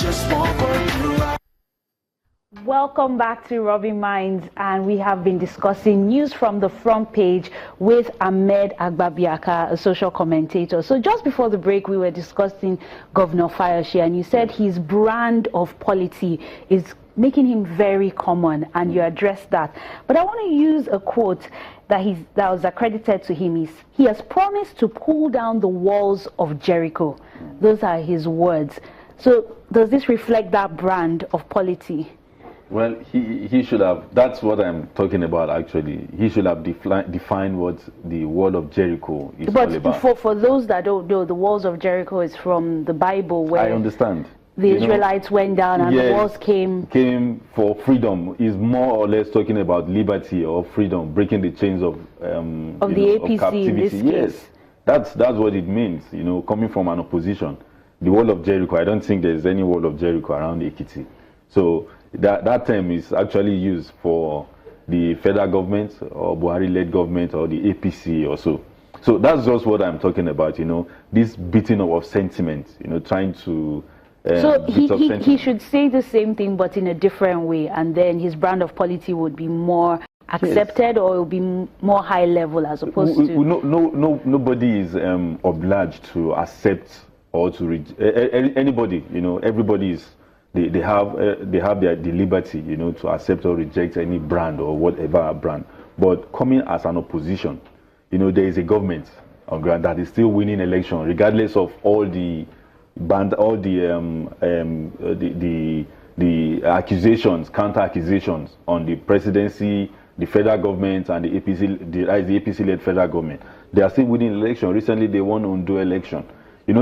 just won't work out. Welcome back to Rubbin Minds, and we have been discussing news from the front page with Ahmed Agbabiaka, a social commentator. So just before the break, we were discussing Governor Fayose, and you said his brand of polity is making him very common, and you addressed that. But I want to use a quote that was accredited to him. He has promised to pull down the walls of Jericho. Those are his words. So does this reflect that brand of polity? Well, he should have, that's what I'm talking about actually. He should have defined what the wall of Jericho is all about. But for those that don't know, the walls of Jericho is from the Bible, where I understand. The Israelites went down and the walls came for freedom. Is more or less talking about liberty or freedom, breaking the chains of the APC of captivity. in this yes, case. that's what it means. Coming from an opposition, the wall of Jericho. I don't think there's any wall of Jericho around Ekiti. So that term is actually used for the federal government or Buhari-led government or the APC or so. So that's just what I'm talking about. This beating up of sentiment. Trying to. So he should say the same thing but in a different way, and then his brand of polity would be more accepted, or it would be more high level as opposed to. Nobody is obliged to accept or to anybody. Everybody is. They have the liberty, to accept or reject any brand or whatever brand. But coming as an opposition, there is a government on ground that is still winning election, regardless of all the accusations, counter accusations on the presidency, the federal government, and the APC-led federal government. They are still winning election. Recently, they won Ondo election.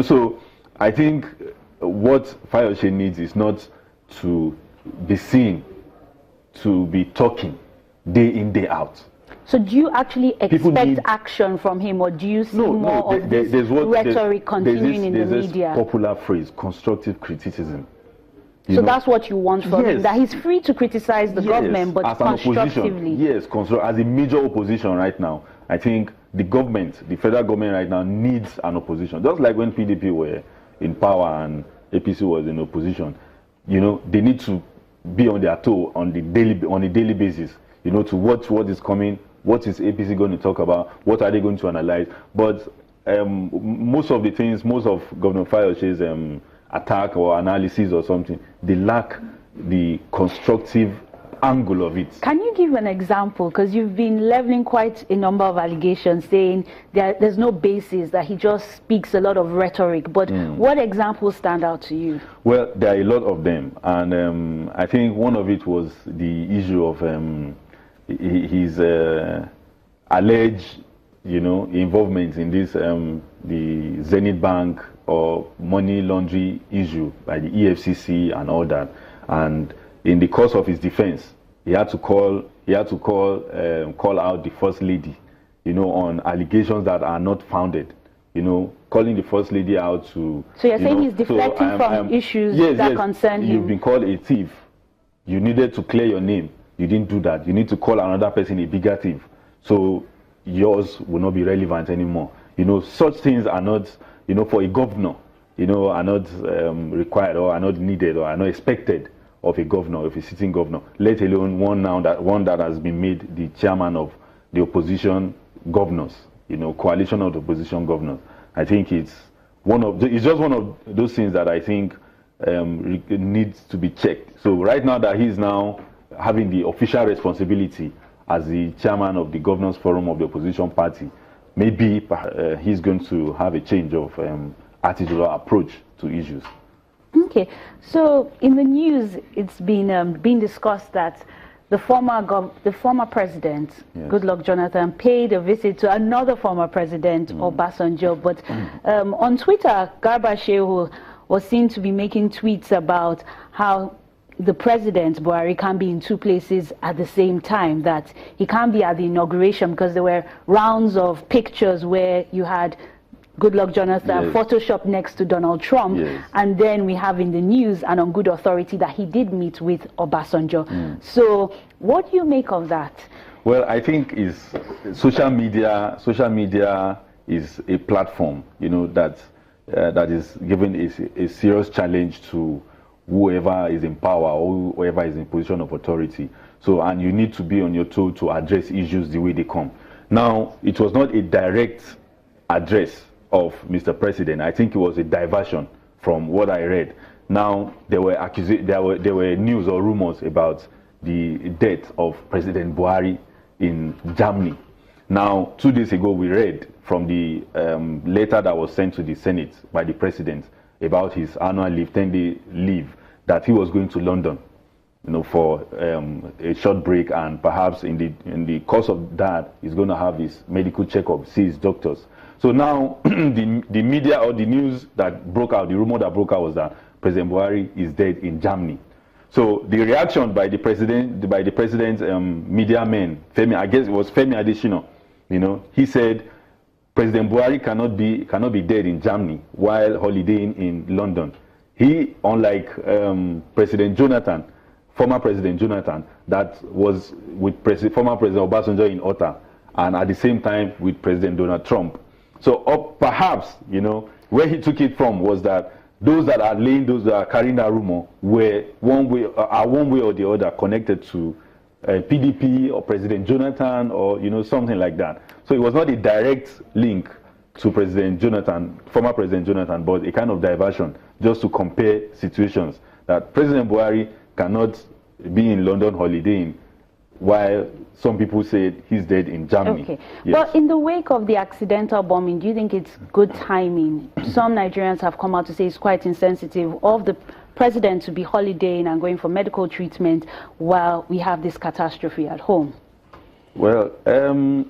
So I think what Fayose needs is not to be seen, to be talking day in, day out. So do you actually expect action from him, or do you see more of this rhetoric continuing in the media? There's this popular phrase, constructive criticism. So that's what you want from him, that he's free to criticize the government, but constructively. Yes, as a major opposition right now. I think the federal government right now needs an opposition. Just like when PDP were in power and APC was in opposition, they need to be on their toe on a daily basis, to watch what is coming, what is APC going to talk about, what are they going to analyze. But most of Governor Fayose's attack or analysis or something, they lack the constructive angle of it. Can you give an example? Because you've been leveling quite a number of allegations saying there's no basis, that he just speaks a lot of rhetoric. But what examples stand out to you? Well, there are a lot of them. And I think one of it was the issue of his alleged involvement in this the Zenith Bank or money laundering issue by the EFCC and all that. And in the course of his defense, he had to call out the first lady, on allegations that are not founded. Calling the first lady out to. So you're saying he's deflecting from issues that concern him. You've been called a thief. You needed to clear your name. You didn't do that. You need to call another person a bigger thief. So yours will not be relevant anymore. Such things are not, for a governor, are not required or are not needed or are not expected of a governor, of a sitting governor, let alone one that has been made the chairman of the opposition governors, coalition of the opposition governors. I think it's just one of those things that I think needs to be checked. So right now that he's now having the official responsibility as the chairman of the governors forum of the opposition party, maybe he's going to have a change of attitude or approach to issues. Okay, so in the news, it's been discussed that the former president, Goodluck Jonathan, paid a visit to another former president, Obasanjo. But on Twitter, Garba Shehu was seen to be making tweets about how the president, Buhari, can't be in two places at the same time, that he can't be at the inauguration because there were rounds of pictures where you had Goodluck Jonathan photoshopped next to Donald Trump, and then we have in the news and on good authority that he did meet with Obasanjo. So what do you make of that? Well, I think social media is a platform, that is giving a serious challenge to whoever is in power or whoever is in position of authority. So, and you need to be on your toe to address issues the way they come. Now, it was not a direct address of Mr. President. I think it was a diversion from what I read. Now, there were news or rumors about the death of President Buhari in Germany. Now, 2 days ago, we read from the letter that was sent to the Senate by the President about his annual leave, 10-day leave, that he was going to London, for a short break, and perhaps in the course of that, he's going to have his medical checkup, see his doctors. So now, the media or the news that broke out, the rumor that broke out was that President Buhari is dead in Germany. So the reaction by the president's media men, I guess it was Femi Adesina, he said President Buhari cannot be dead in Germany while holidaying in London. He, unlike President Jonathan, former President Jonathan, that was with former President Obasanjo in Otta, and at the same time with President Donald Trump. So perhaps, where he took it from was that those that are carrying that rumor were one way or the other connected to PDP or President Jonathan or something like that. So it was not a direct link to President Jonathan, former President Jonathan, but a kind of diversion just to compare situations. That President Buhari cannot be in London holidaying while some people said he's dead in Germany. Okay. Yes. But in the wake of the accidental bombing, do you think it's good timing? Some Nigerians have come out to say it's quite insensitive of the president to be holidaying and going for medical treatment while we have this catastrophe at home. Well,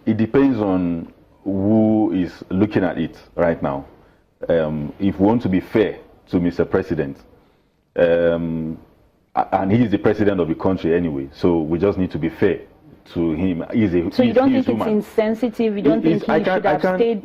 it depends on who is looking at it right now. If we want to be fair to Mr. President, and he is the president of the country anyway, so we just need to be fair to him. So you don't think it's insensitive? You don't think he should have stayed